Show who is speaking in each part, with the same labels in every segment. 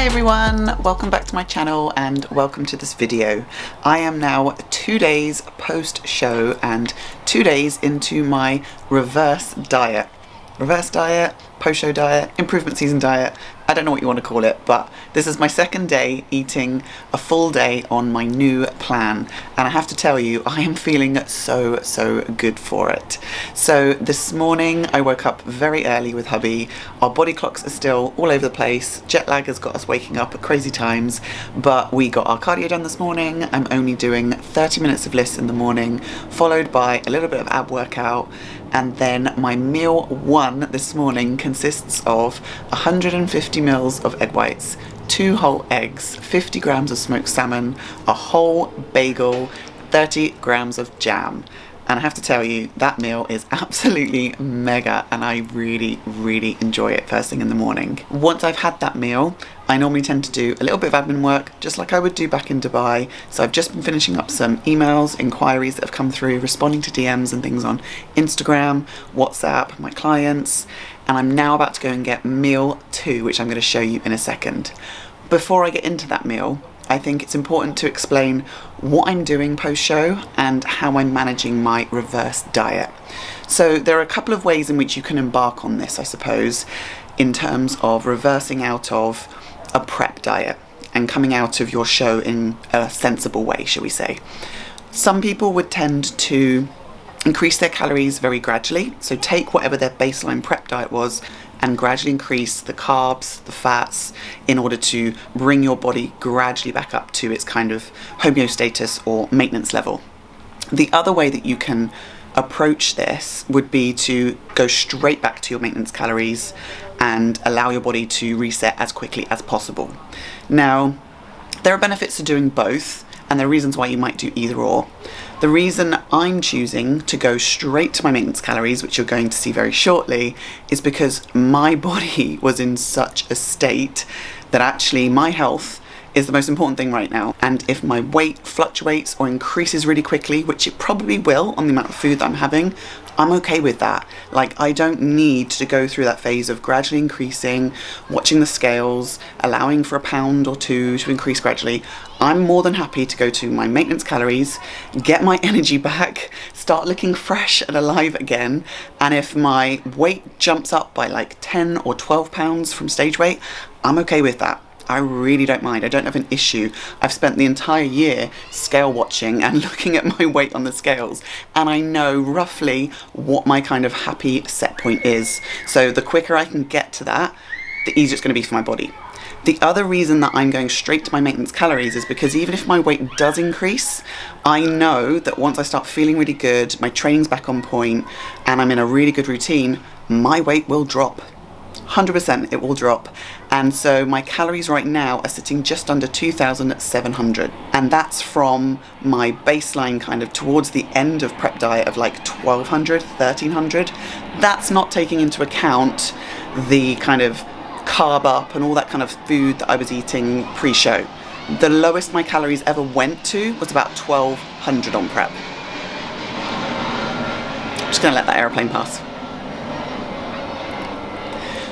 Speaker 1: Hi everyone, welcome back to my channel and welcome to this video. I am now 2 days post-show and 2 days into my reverse diet. Reverse diet, post-show diet, improvement season diet, I don't know what you want to call it, but this is my second day eating a full day on my new plan, and I have to tell you, I am feeling so good for it. So this morning I woke up very early with hubby. Our body clocks are still all over the place. Jet lag has got us waking up at crazy times, but we got our cardio done this morning. I'm only doing 30 minutes of lifts in the morning, followed by a little bit of ab workout, and then my meal one this morning consists of 150 mils of egg whites, 2 whole eggs, 50 grams of smoked salmon, a whole bagel, 30 grams of jam. And I have to tell you, that meal is absolutely mega and I really enjoy it first thing in the morning. Once I've had that meal, I normally tend to do a little bit of admin work, just like I would do back in Dubai. So I've just been finishing up some emails, inquiries that have come through, responding to DMs and things on Instagram, WhatsApp, my clients, and I'm now about to go and get meal 2, which I'm going to show you in a second. Before I get into that meal, I think it's important to explain what I'm doing post-show and how I'm managing my reverse diet. So there are a couple of ways in which you can embark on this, I suppose, in terms of reversing out of a prep diet and coming out of your show in a sensible way, shall we say. Some people would tend to increase their calories very gradually, so take whatever their baseline prep diet was and gradually increase the carbs, the fats, in order to bring your body gradually back up to its kind of homeostasis or maintenance level. The other way that you can approach this would be to go straight back to your maintenance calories and allow your body to reset as quickly as possible. Now, there are benefits to doing both, and there are reasons why you might do either or. The reason I'm choosing to go straight to my maintenance calories, which you're going to see very shortly, is because my body was in such a state that actually my health is the most important thing right now. And if my weight fluctuates or increases really quickly, which it probably will on the amount of food that I'm having, I'm okay with that. Like, I don't need to go through that phase of gradually increasing, watching the scales, allowing for a pound or 2 to increase gradually. I'm more than happy to go to my maintenance calories, get my energy back, start looking fresh and alive again. And if my weight jumps up by like 10 or 12 pounds from stage weight, I'm okay with that. I really don't mind. I don't have an issue. I've spent the entire year scale watching and looking at my weight on the scales, and I know roughly what my kind of happy set point is. So the quicker I can get to that, the easier it's going to be for my body. The other reason that I'm going straight to my maintenance calories is because even if my weight does increase, I know that once I start feeling really good, my training's back on point, and I'm in a really good routine, my weight will drop. 100% it will drop. And so my calories right now are sitting just under 2,700, and that's from my baseline kind of towards the end of prep diet of like 1,200, 1,300. That's not taking into account the kind of carb up and all that kind of food that I was eating pre-show. The lowest my calories ever went to was about 1,200 on prep. Just gonna let that aeroplane pass.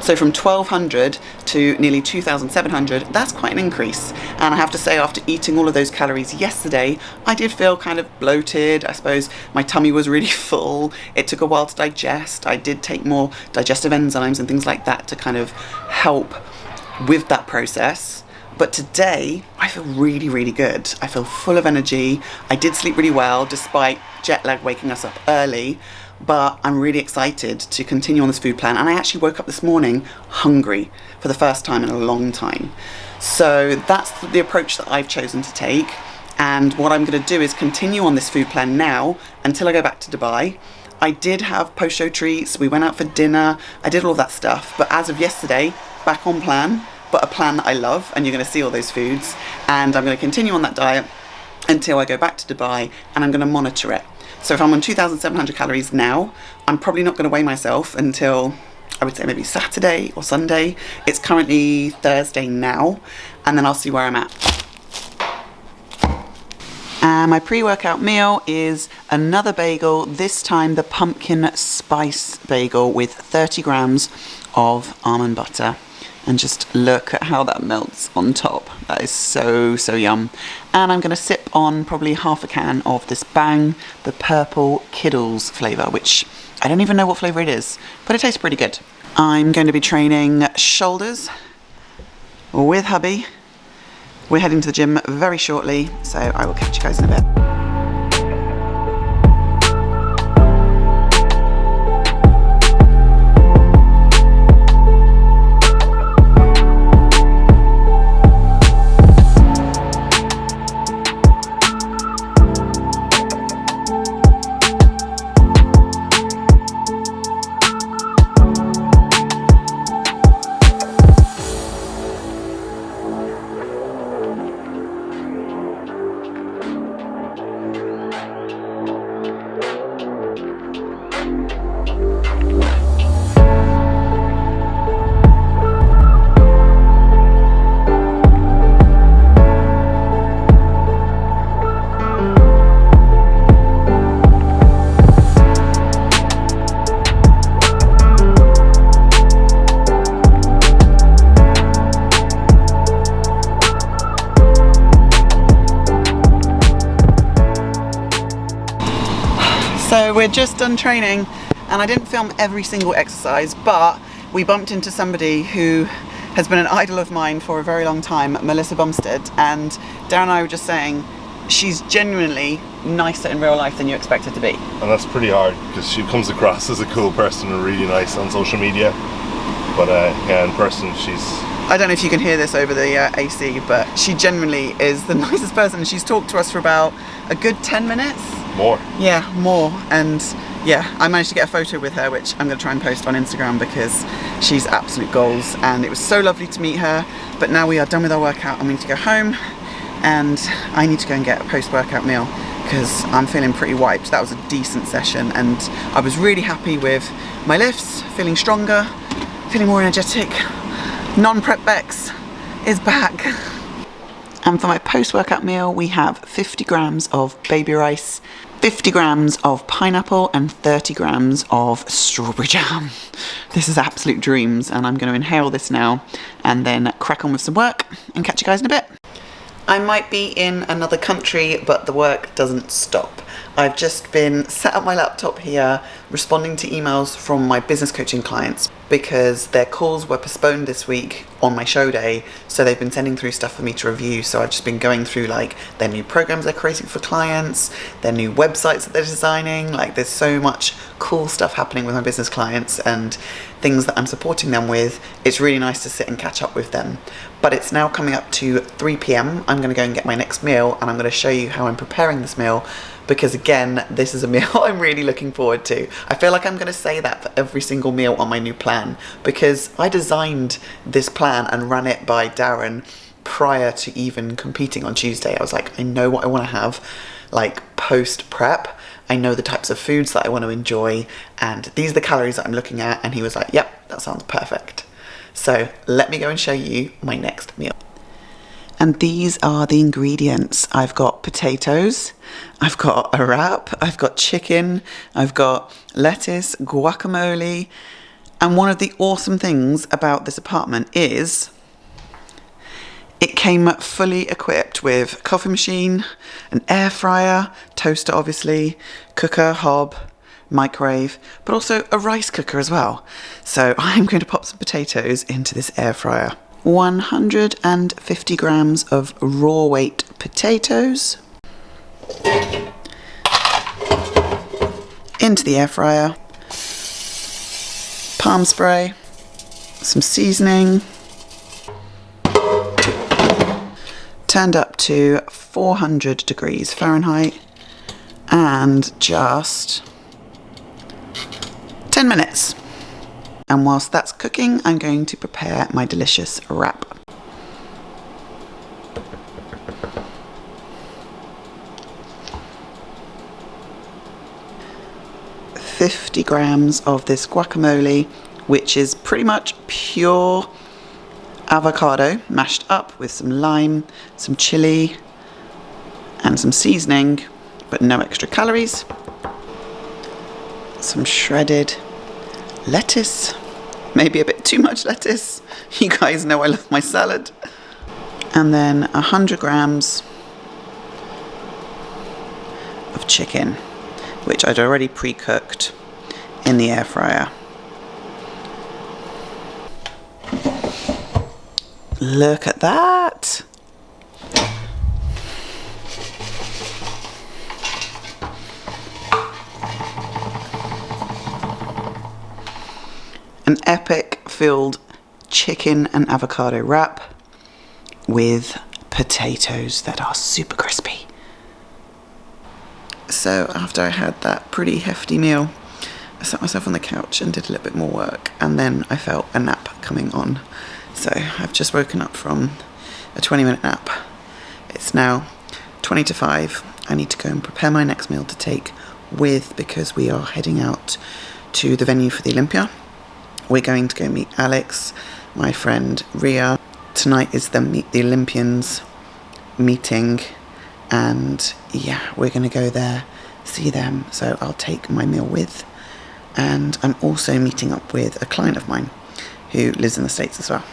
Speaker 1: So from 1,200 to nearly 2,700, that's quite an increase. And I have to say, after eating all of those calories yesterday, I did feel kind of bloated. I suppose my tummy was really full. It took a while to digest. I did take more digestive enzymes and things like that to kind of help with that process. But today, I feel really good. I feel full of energy. I did sleep really well, despite jet lag waking us up early. But I'm really excited to continue on this food plan, and I actually woke up this morning hungry for the first time in a long time. So that's the approach that I've chosen to take, and what I'm going to do is continue on this food plan now until I go back to Dubai. I did have post-show treats, we went out for dinner, I did all of that stuff, but as of yesterday, back on plan, but a plan that I love, and you're going to see all those foods, and I'm going to continue on that diet until I go back to Dubai, and I'm going to monitor it. So if I'm on 2,700 calories now, I'm probably not going to weigh myself until, I would say, maybe Saturday or Sunday. It's currently Thursday now, and then I'll see where I'm at. And my pre-workout meal is another bagel, this time the pumpkin spice bagel with 30 grams of almond butter. And just look at how that melts on top. That is so, so yum. And I'm going to sip on probably half a can of this Bang, the purple Kiddles flavour, which I don't even know what flavour it is, but it tastes pretty good. I'm going to be training shoulders with hubby. We're heading to the gym very shortly, so I will catch you guys in a bit. So we're just done training, and I didn't film every single exercise, but we bumped into somebody who has been an idol of mine for a very long time, Melissa Bumstead, and Darren and I were just saying she's genuinely nicer in real life than you expect her to be.
Speaker 2: And that's pretty hard because she comes across as a cool person and really nice on social media, but yeah, in person she's...
Speaker 1: I don't know if you can hear this over the AC, but she genuinely is the nicest person. She's talked to us for about a good 10 minutes.
Speaker 2: More.
Speaker 1: Yeah, more. And yeah, I managed to get a photo with her, which I'm going to try and post on Instagram because she's absolute goals. And it was so lovely to meet her. But now we are done with our workout and we need to go home. And I need to go and get a post-workout meal because I'm feeling pretty wiped. That was a decent session and I was really happy with my lifts, feeling stronger, feeling more energetic. Non-prep Bex is back. And for my post-workout meal, we have 50 grams of baby rice, 50 grams of pineapple, and 30 grams of strawberry jam. This is absolute dreams, and I'm going to inhale this now and then crack on with some work and catch you guys in a bit. I might be in another country, but the work doesn't stop. I've just been sat at my laptop here responding to emails from my business coaching clients because their calls were postponed this week on my show day, so they've been sending through stuff for me to review. So I've just been going through like their new programs they're creating for clients, their new websites that they're designing. Like there's so much cool stuff happening with my business clients and things that I'm supporting them with. It's really nice to sit and catch up with them. But it's now coming up to 3 p.m. I'm going to go and get my next meal, and I'm going to show you how I'm preparing this meal because again, this is a meal I'm really looking forward to. I feel like I'm going to say that for every single meal on my new plan because I designed this plan and ran it by Darren prior to even competing on Tuesday. I was like, I know what I want to have like post prep. I know the types of foods that I want to enjoy and these are the calories that I'm looking at, and he was like, yep, that sounds perfect. So let me go and show you my next meal. And these are the ingredients. I've got potatoes, I've got a wrap, I've got chicken, I've got lettuce, guacamole. And one of the awesome things about this apartment is it came fully equipped with coffee machine, an air fryer, toaster obviously, cooker, hob, microwave, but also a rice cooker as well. So I'm going to pop some potatoes into this air fryer. 150 grams of raw weight potatoes into the air fryer, palm spray, some seasoning, turned up to 400 degrees Fahrenheit, and just 10 minutes. And whilst that's cooking, I'm going to prepare my delicious wrap. $50 grams of this guacamole, which is pretty much pure avocado mashed up with some lime, some chili, and some seasoning, but no extra calories. Some shredded lettuce, maybe a bit too much lettuce. You guys know I love my salad. And then 100 grams of chicken, which I'd already pre-cooked in the air fryer. Look at that. An epic filled chicken and avocado wrap with potatoes that are super crispy. So after I had that pretty hefty meal, I sat myself on the couch and did a little bit more work, and then I felt a nap coming on. So I've just woken up from a 20-minute nap. It's now 20 to 5. I need to go and prepare my next meal to take with, because we are heading out to the venue for the Olympia. We're going to go meet Alex, my friend Ria. Tonight is the Meet the Olympians meeting, and yeah, we're going to go there, see them. So I'll take my meal with, and I'm also meeting up with a client of mine who lives in the States as well.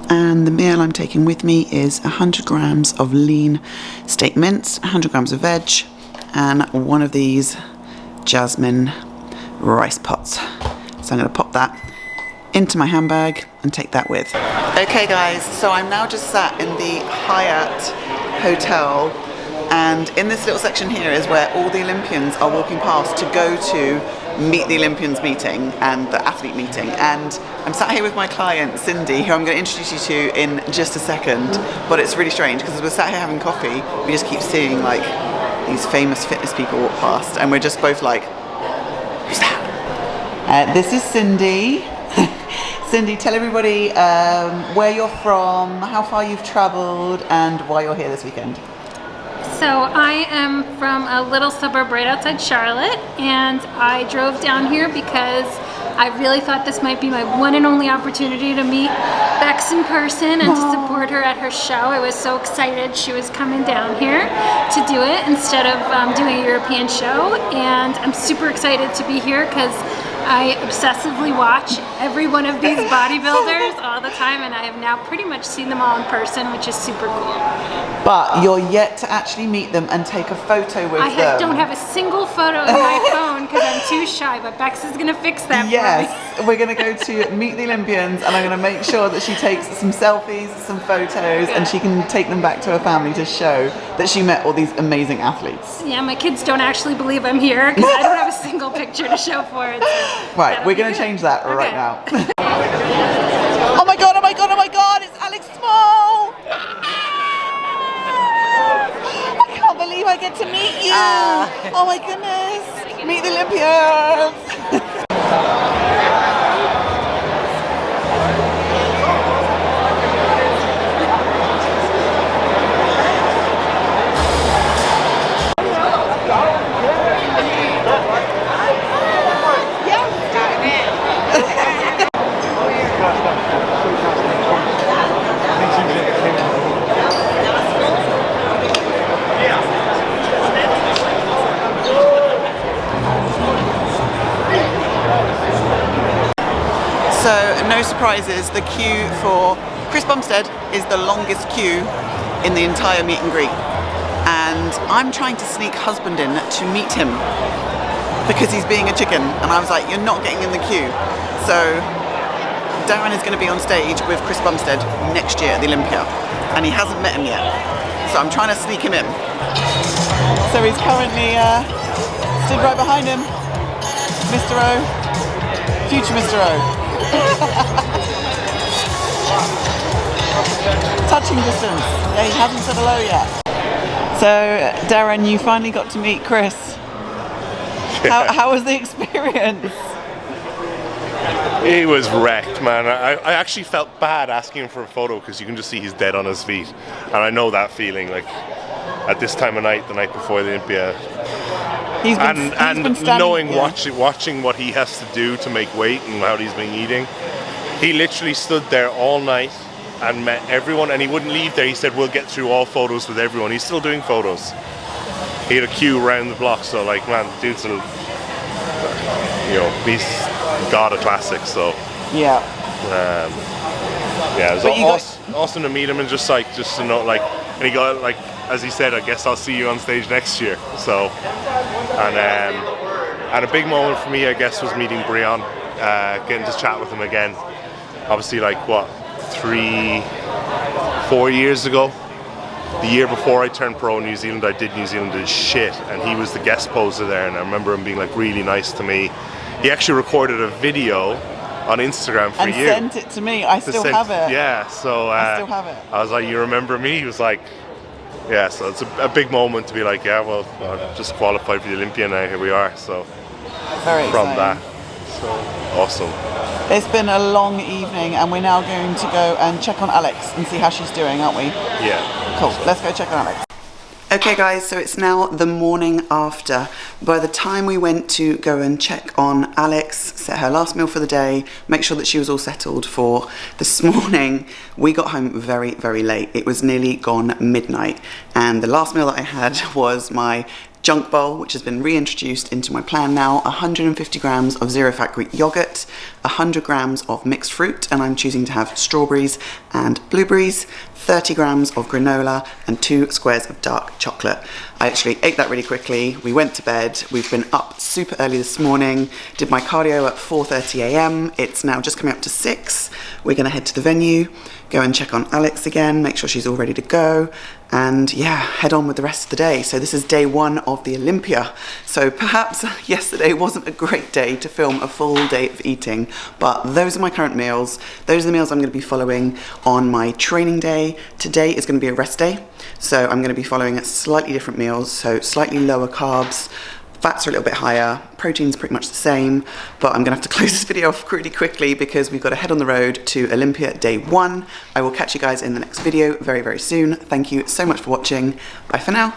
Speaker 1: And the meal I'm taking with me is 100 grams of lean steak mince, 100 grams of veg, and one of these jasmine rice pots. So I'm going to pop that into my handbag and take that with. Okay guys, so I'm now just sat in the Hyatt hotel, and in this little section here is where all the Olympians are walking past to go to Meet the Olympians meeting and the athlete meeting. And I'm sat here with my client Cindy, who I'm going to introduce you to in just a second. But it's really strange because as we're sat here having coffee, we just keep seeing like these famous fitness people walk past, and we're just both like, who's that? This is Cindy. Cindy, tell everybody where you're from, how far you've travelled, and why you're here this weekend.
Speaker 3: So I am from a little suburb right outside Charlotte, and I drove down here because I really thought this might be my one and only opportunity to meet Bex in person and to support her at her show. I was so excited she was coming down here to do it instead of doing a European show, and I'm super excited to be here because I obsessively watch every one of these bodybuilders all the time, and I have now pretty much seen them all in person, which is super cool.
Speaker 1: But you're yet to actually meet them and take a photo with them.
Speaker 3: I don't have a single photo on my phone because I'm too shy, but Bex is going to fix that for me.
Speaker 1: Yes, we're going to go to Meet the Olympians, and I'm going to make sure that she takes some selfies, some photos, and she can take them back to her family to show that she met all these amazing athletes.
Speaker 3: Yeah, my kids don't actually believe I'm here because I don't have a single picture to show for it. So
Speaker 1: right, we're going to change that right now. Oh my god, oh my god, oh my god, it's Alex Small! I can't believe I get to meet you! Oh my goodness! Meet the Olympians! So, no surprises, the queue for Chris Bumstead is the longest queue in the entire meet and greet. And I'm trying to sneak husband in to meet him because he's being a chicken. And I was like, you're not getting in the queue. So, Darren is going to be on stage with Chris Bumstead next year at the Olympia. And he hasn't met him yet. So I'm trying to sneak him in. So he's currently stood right behind him. Mr. O. Future Mr. O. Touching distance. Yeah, he hasn't said hello yet. So, Darren, you finally got to meet Chris.
Speaker 2: Yeah.
Speaker 1: How was the experience?
Speaker 2: He was wrecked, man. I actually felt bad asking him for a photo because you can just see he's dead on his feet. And I know that feeling, like, at this time of night, the night before the Olympia.
Speaker 1: He's been standing,
Speaker 2: knowing,
Speaker 1: yeah.
Speaker 2: watching what he has to do to make weight and how he's been eating. He literally stood there all night and met everyone, and he wouldn't leave there. He said, we'll get through all photos with everyone. He's still doing photos. He had a queue around the block, so like, man, dude's a, you know, he's god of classics. So
Speaker 1: Yeah.
Speaker 2: yeah, it
Speaker 1: But you
Speaker 2: was awesome to meet him and just to know, like, and he got, like, as he said, I guess I'll see you on stage next year. So, and a big moment for me, I guess, was meeting Brian, getting to chat with him again. Obviously, like, what, 3-4 years ago? The year before I turned pro in New Zealand, I did New Zealand as shit, and he was the guest poser there, and I remember him being, like, really nice to me. He actually recorded a video on Instagram for
Speaker 1: and
Speaker 2: you.
Speaker 1: sent it to me. I still have it.
Speaker 2: Yeah, so
Speaker 1: I still have it.
Speaker 2: I was like, you remember me? He was like, yeah, so it's a big moment to be like, yeah, well, I just qualified for the Olympia now, here we are. So
Speaker 1: Very
Speaker 2: from
Speaker 1: exciting.
Speaker 2: that, so awesome.
Speaker 1: It's been a long evening, and we're now going to go and check on Alex and see how she's doing, aren't we?
Speaker 2: Yeah.
Speaker 1: Cool, let's go check on Alex. Okay guys, so it's now the morning after. By the time we went to go and check on Alex, set her last meal for the day, make sure that she was all settled for this morning, we got home very, very late. It was nearly gone midnight, and the last meal that I had was my junk bowl, which has been reintroduced into my plan now. 150 grams of zero fat Greek yogurt, 100 grams of mixed fruit, and I'm choosing to have strawberries and blueberries, 30 grams of granola, and 2 squares of dark chocolate. I actually ate that really quickly. We went to bed. We've been up super early this morning, did my cardio at 4:30 a.m. It's now just coming up to 6. We're gonna head to the venue, go and check on Alex again, make sure she's all ready to go, and yeah, head on with the rest of the day. So this is day 1 of the Olympia. So perhaps yesterday wasn't a great day to film a full day of eating, but those are my current meals. Those are the meals I'm going to be following on my training day. Today is going to be a rest day, so I'm going to be following slightly different meals, so slightly lower carbs. Fats are a little bit higher, protein's pretty much the same, but I'm gonna have to close this video off really quickly because we've got to head on the road to Olympia day 1. I will catch you guys in the next video very, very soon. Thank you so much for watching. Bye for now.